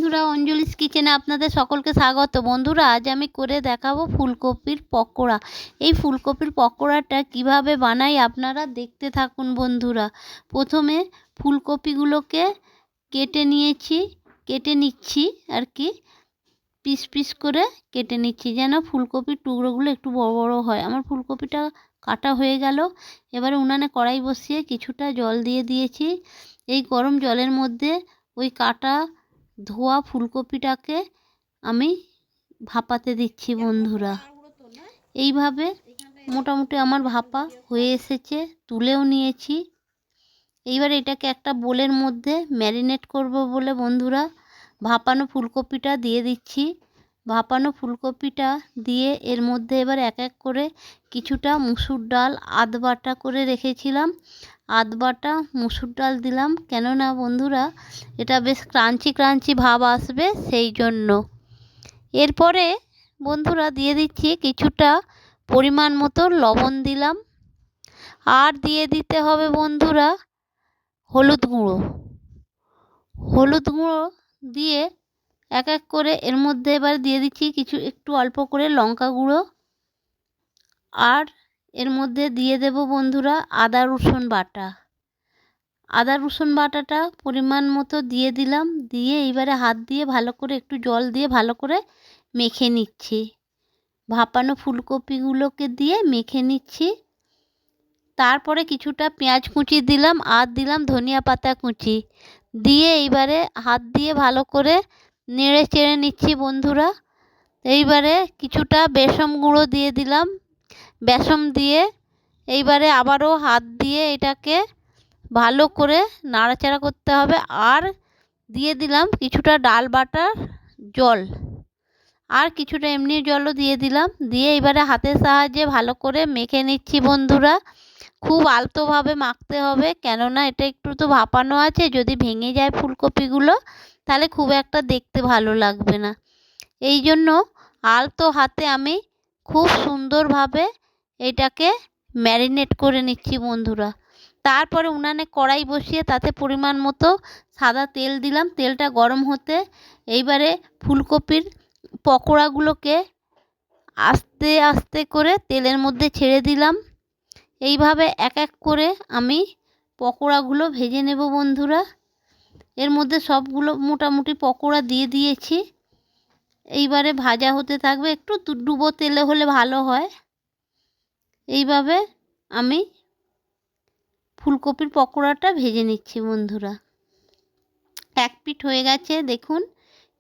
বন্ধুরা, অঞ্জলিস কিচেনে আপনাদের সকলকে স্বাগত। বন্ধুরা, আজ আমি করে দেখাবো ফুলকপির পকোড়া। এই ফুলকপির পকোড়াটা কিভাবে বানাই আপনারা দেখতে থাকুন বন্ধুরা। প্রথমে ফুলকপিগুলোকে কেটে নিচ্ছি আর কি, পিস পিস করে কেটে নিচ্ছি যেন ফুলকপির টুকরোগুলো একটু বড় বড় হয়। আমার ফুলকপিটা কাটা হয়ে গেল। এবারে উনানে কড়াই বসিয়ে কিছুটা জল দিয়ে দিয়েছি। এই গরম জলের মধ্যে ওই কাটা ধোয়া ফুলকপিটাকে আমি ভাপাতে দিচ্ছি বন্ধুরা। এইভাবে মোটামুটি আমার ভাপা হয়ে এসেছে, তুলেও নিয়েছি। এইবার এটাকে একটা বোলের মধ্যে ম্যারিনেট করব বলে বন্ধুরা ভাপানো ফুলকপিটা দিয়ে দিচ্ছি। ভাপানো ফুলকপিটা দিয়ে এর মধ্যে এবার এক এক করে কিছুটা মুসুর ডাল আধ বাটা করে রেখেছিলাম, আধ বাটা মুসুর ডাল দিলাম, কেননা বন্ধুরা এটা বেশ ক্রাঞ্চি ক্রাঞ্চি ভাব আসবে সেই জন্য। এরপরে বন্ধুরা দিয়ে দিচ্ছি কিছুটা পরিমাণ মতো লবণ দিলাম, আর দিয়ে দিতে হবে বন্ধুরা হলুদ গুঁড়ো দিয়ে এক এক করে এর মধ্যে এবার দিয়ে দিচ্ছি একটু অল্প করে লঙ্কা গুঁড়ো, আর এর মধ্যে দিয়ে দেব বন্ধুরা আদা রসুন বাটাটা পরিমাণ মতো দিয়ে দিলাম। দিয়ে এইবারে হাত দিয়ে ভালো করে একটু জল দিয়ে ভালো করে মেখে নিচ্ছি। ভাপানো ফুলকপিগুলোকে দিয়ে মেখে নিচ্ছি। তারপরে কিছুটা পেঁয়াজ কুচি দিলাম আর দিলাম ধনিয়া পাতা কুচি দিয়ে এইবারে হাত দিয়ে ভালো করে নেড়ে চেড়ে নিচ্ছি বন্ধুরা। এইবারে কিছুটা বেসন গুঁড়ো দিয়ে দিলাম। বেসন দিয়ে এইবারে আবারও হাত দিয়ে এটাকে ভালো করে নাড়াচাড়া করতে হবে। আর দিয়ে দিলাম কিছুটা ডাল বাটার জল, আর কিছুটা এমনি জলও দিয়ে দিলাম। দিয়ে এবারে হাতের সাহায্যে ভালো করে মেখে নিচ্ছি বন্ধুরা। খুব আলতোভাবে মাখতে হবে, কেননা এটা একটু তো ভাপানো আছে, যদি ভেঙে যায় ফুলকপিগুলো তাহলে খুব একটা দেখতে ভালো লাগবে না। এই জন্য আলতো হাতে আমি খুব সুন্দরভাবে এটাকে ম্যারিনেট করে নিচ্ছি বন্ধুরা। তারপরে উনানে কড়াই বসিয়ে তাতে পরিমাণ মতো সাদা তেল দিলাম। তেলটা গরম হতে এইবারে ফুলকপির পকোড়াগুলোকে আস্তে আস্তে করে তেলের মধ্যে ছেড়ে দিলাম। এইভাবে এক এক করে আমি পকোড়াগুলো ভেজে নেব বন্ধুরা। এর মধ্যে সবগুলো মোটামুটি পকোড়া দিয়ে দিয়েছি। এইবারে ভাজা হতে থাকবে, একটু ডুবো তেলে হলে ভালো হয়। এইভাবে আমি ফুলকপির পকোড়াটা ভেজে নিচ্ছি বন্ধুরা। এক পিঠ হয়ে গেছে, দেখুন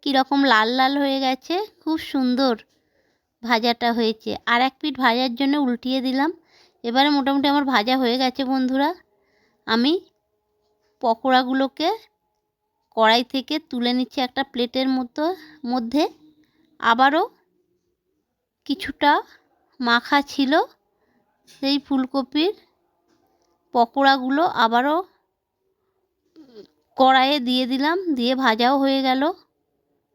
কীরকম লাল লাল হয়ে গেছে, খুব সুন্দর ভাজাটা হয়েছে। আর এক পিঠ ভাজার জন্য উল্টিয়ে দিলাম। এবারে মোটামুটি আমার ভাজা হয়ে গেছে বন্ধুরা। আমি পকোড়াগুলোকে কড়াই থেকে তুলে নিচ্ছি একটা প্লেটের মধ্যে। আবারও কিছুটা মাখা ছিল সেই ফুলকপির পকোড়াগুলো আবারও কড়াইয়ে দিয়ে দিলাম, দিয়ে ভাজাও হয়ে গেল।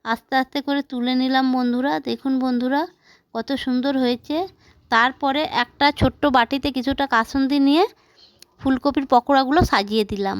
আস্তে আস্তে করে তুলে নিলাম বন্ধুরা। দেখুন বন্ধুরা কত সুন্দর হয়েছে। তারপরে একটা ছোট্ট বাটিতে কিছুটা কাসুন্দি নিয়ে ফুলকপির পকোড়াগুলো সাজিয়ে দিলাম।